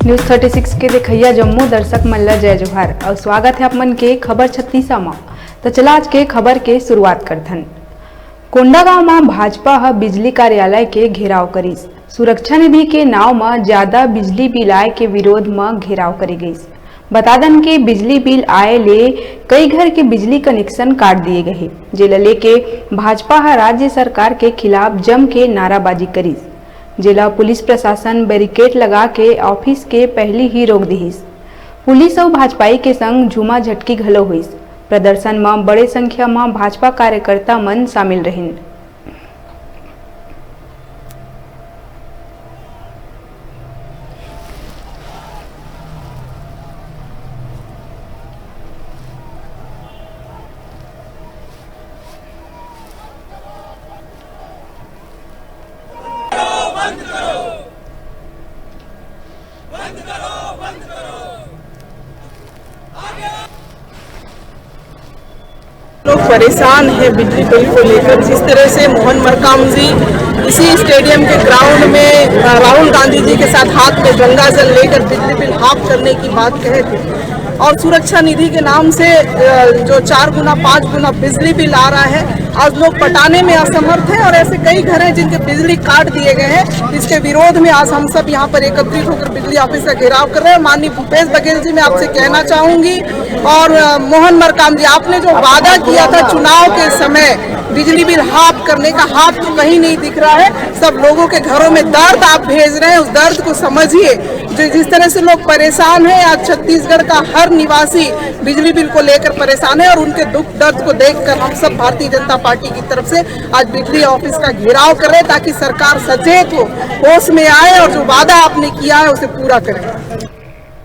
News 36 के देखैया जम्मू दर्शक मल्ला जय जोहार और स्वागत है अपन के खबर 36 में। तो चला आज के खबर के शुरुआत करथन। कोंडागांव में भाजपा बिजली कार्यालय के घेराव करीस। सुरक्षा निधि के नाव में ज्यादा बिजली बिल आए के विरोध में घेराव करी गई। बता दन के बिजली बिल आए ले कई घर के बिजली कनेक्शन काट दिए गए, जेला लेके भाजपा राज्य सरकार के खिलाफ जम के नाराबाजी करीस। जिला पुलिस प्रशासन बैरिकेड लगा के ऑफिस के पहली ही रोक दीस। पुलिस और भाजपाई के संग झूमा झटकी घलो हुईस। प्रदर्शन में बड़े संख्या में भाजपा कार्यकर्ता मन शामिल रहिन। लोग परेशान है बिजली बिल को लेकर। जिस तरह से मोहन मरकाम जी इसी स्टेडियम के ग्राउंड में राहुल गांधी जी के साथ हाथ में गंगा जल लेकर बिजली बिल हाफ करने की बात कहे थे, और सुरक्षा निधि के नाम से जो 4 गुना 5 गुना बिजली बिल आ रहा है, आज लोग पटाने में असमर्थ हैं। और ऐसे कई घर हैं जिनके बिजली काट दिए गए हैं। इसके विरोध में आज हम सब यहाँ पर एकत्रित होकर बिजली ऑफिस का घेराव कर रहे हैं। माननीय भूपेश बघेल जी, मैं आपसे कहना चाहूंगी, और मोहन मरकाम जी, आपने जो वादा किया था चुनाव के समय बिजली बिल हाफ करने का, हाफ तो कहीं नहीं दिख रहा है। सब लोगों के घरों में दर्द आप भेज रहे हैं, उस दर्द को समझिए। जिस तरह से लोग परेशान हैं, आज छत्तीसगढ़ का हर निवासी बिजली बिल को लेकर परेशान है, और उनके दुख दर्द को देखकर हम सब भारतीय जनता पार्टी की तरफ से आज बिजली ऑफिस का घेराव कर रहे हैं, ताकि सरकार सचेत हो, होश में आए और जो वादा आपने किया है उसे पूरा करें।